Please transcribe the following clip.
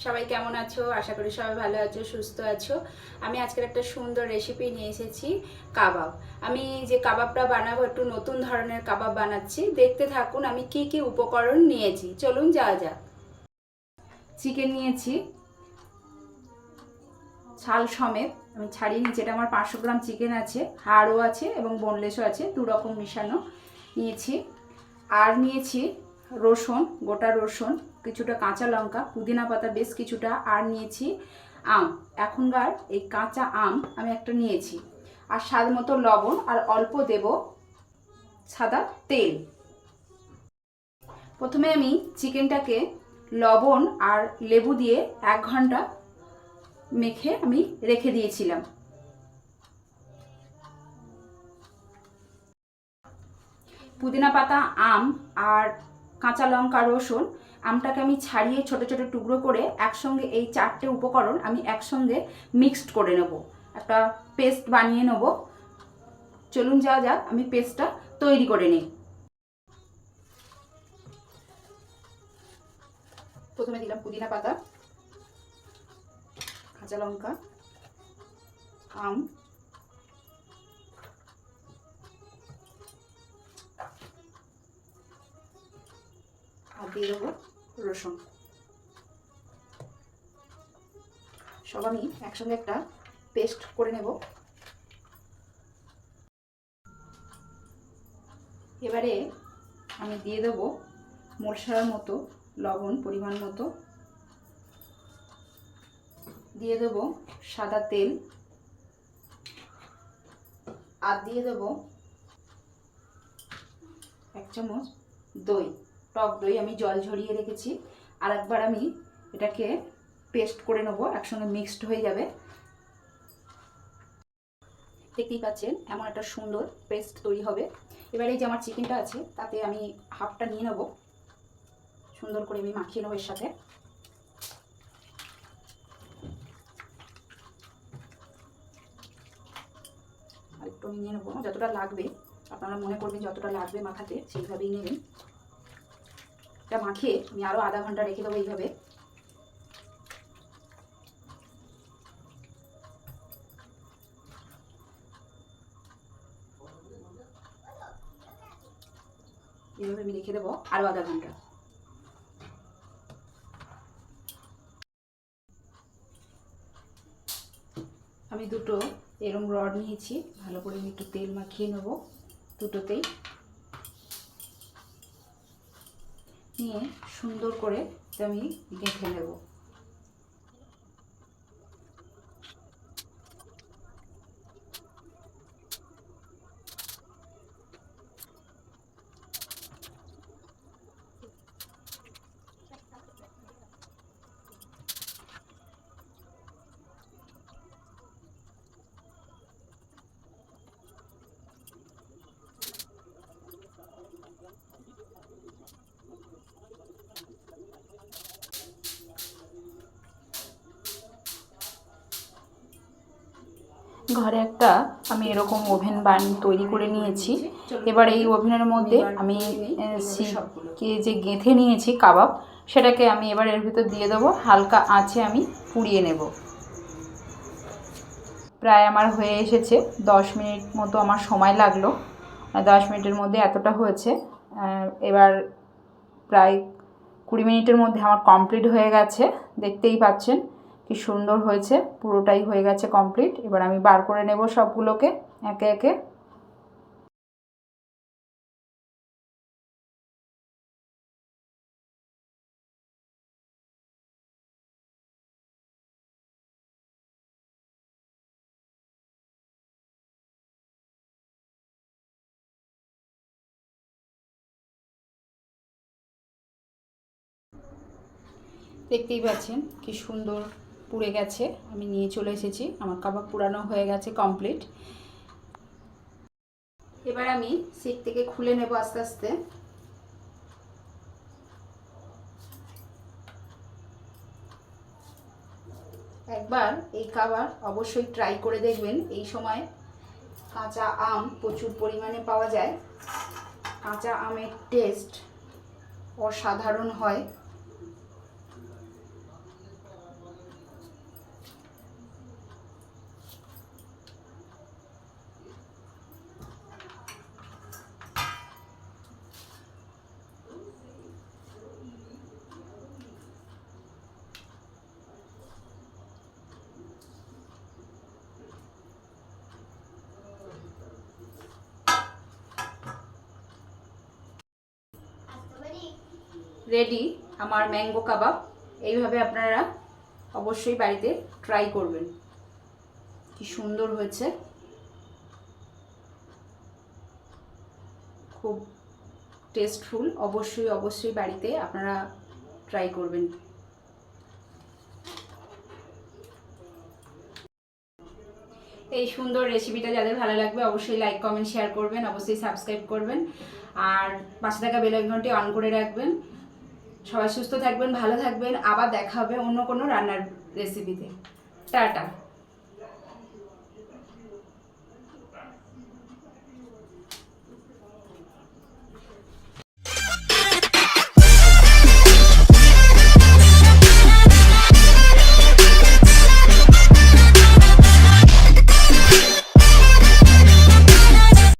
সবাই কেমন আছো? আশা করি সবাই ভালো আছো, সুস্থ আছো। আমি আজকের একটা সুন্দর রেসিপি নিয়ে এসেছি, কাবাব। আমি যে কাবাবটা বানাবো একটু নতুন ধরনের কাবাব বানাচ্ছি, দেখতে থাকুন আমি কি কি উপকরণ নিয়েছি। চলুন যাওয়া যাক। চিকেন নিয়েছি ছাল সমেত, আমি ছাড়িয়ে নিয়েছি। এটা আমার 500 গ্রাম চিকেন আছে, হাড়ও আছে এবং বোনলেসও আছে, দু রকম মিশানো নিয়েছি। আর নিয়েছি রসুন, গোটা রসুন, কিছুটা কাঁচা লঙ্কা, পুদিনা পাতা বেশ কিছুটা, আর নিয়েছি আম। এখনকার এই কাঁচা আম আমি একটা নিয়েছি, আর স্বাদ মতো লবণ, আর অল্প দেব সাদা তেল। প্রথমে আমি চিকেনটাকে লবণ আর লেবু দিয়ে 1 ঘন্টা মেখে আমি রেখে দিয়েছিলাম। পুদিনা পাতা, আম আর কাঁচা লঙ্কা, রসুন, আমটাকে আমি ছাড়িয়ে ছোট ছোট টুকরো করে একসঙ্গে এই 4টে উপকরণ আমি একসঙ্গে মিক্সড করে নেব, একটা পেস্ট বানিয়ে নেব। চলুন যাওয়া যাক, আমি পেস্টটা তৈরি করে নিই। প্রথমে দিলাম পুদিনা পাতা, কাঁচা লঙ্কা, আম, আর দিয়ে দেবো রসুন। সব আমি একসঙ্গে একটা পেস্ট করে নেব। এবারে আমি দিয়ে দেবো মশলার মতো লবণ পরিমাণ মতো, দিয়ে দেবো সাদা তেল, আর দিয়ে দেবো 1 চামচ দই, টক দই আমি জল ঝরিয়ে রেখেছি। আর একবার আমি এটাকে পেস্ট করে নেব, একসঙ্গে মিক্সড হয়ে যাবে। দেখতেই পাচ্ছেন এমন একটা সুন্দর পেস্ট তৈরি হবে। এবার এই যে আমার চিকেনটা আছে তাতে আমি হাফটা নিয়ে নেব, সুন্দর করে আমি মাখিয়ে নেবো এর সাথে। আর একটু নিয়ে নেবো, যতটা লাগবে আপনারা মনে করবেন যতটা লাগবে মাখাতে সেইভাবেই নেবেন। এটা মাখিয়ে আমি আরও আধা ঘন্টা রেখে দেবো এইভাবে। এইভাবে আমি রেখে দেবো আরও আধা ঘন্টা। আমি দুটো এরম রড নিয়েছি, ভালো করে আমি একটু তেল মাখিয়ে নেব দুটোতেই, নিয়ে সুন্দর করে আমি গেঁথে নেব। ঘরে একটা আমি এরকম ওভেন তৈরি করে নিয়েছি। এবার এই ওভেনের মধ্যে আমি যে গেঁথে নিয়েছি কাবাব, সেটাকে আমি এবার এর ভিতর দিয়ে দেবো। হালকা আঁচে আমি পুড়িয়ে নেব। প্রায় আমার হয়ে এসেছে, 10 মিনিট মতো আমার সময় লাগলো। 10 মিনিটের মধ্যে এতটা হয়েছে। এবার প্রায় 20 মিনিটের মধ্যে আমার কমপ্লিট হয়ে গেছে। দেখতেই পাচ্ছেন কি সুন্দর হয়েছে, পুরোটাই হয়ে গেছে কমপ্লিট। এবার আমি বার করে নেব সবগুলোকে একে একে। দেখতেই পাচ্ছেন কি সুন্দর পুড়ে গেছে। আমি নিয়ে চলে এসেছি, আমার কাবাব পুরানো হয়ে গেছে কমপ্লিট। এবার আমি সিক থেকে খুলে নেব আস্তে আস্তে। একবার এই কাবাব অবশ্যই ট্রাই করে দেখবেন। এই সময় কাঁচা আম প্রচুর পরিমাণে পাওয়া যায়, কাঁচা আমের টেস্ট অসাধারণ হয়। রেডি আমার ম্যাঙ্গো কাবাব। এইভাবে আপনারা অবশ্যই বাড়িতে ট্রাই করবেন। কি সুন্দর হয়েছে, খুব টেস্টফুল। অবশ্যই অবশ্যই বাড়িতে আপনারা ট্রাই করবেন। এই সুন্দর রেসিপিটা যাদের ভালো লাগবে অবশ্যই লাইক কমেন্ট শেয়ার করবেন, অবশ্যই সাবস্ক্রাইব করবেন আর পাশে থাকা বেল আইকনটি অন করে রাখবেন। সবাই সুস্থ থাকবেন, ভালো থাকবেন। আবার দেখা হবে অন্য কোনো রান্নার রেসিপিতে। টাটা।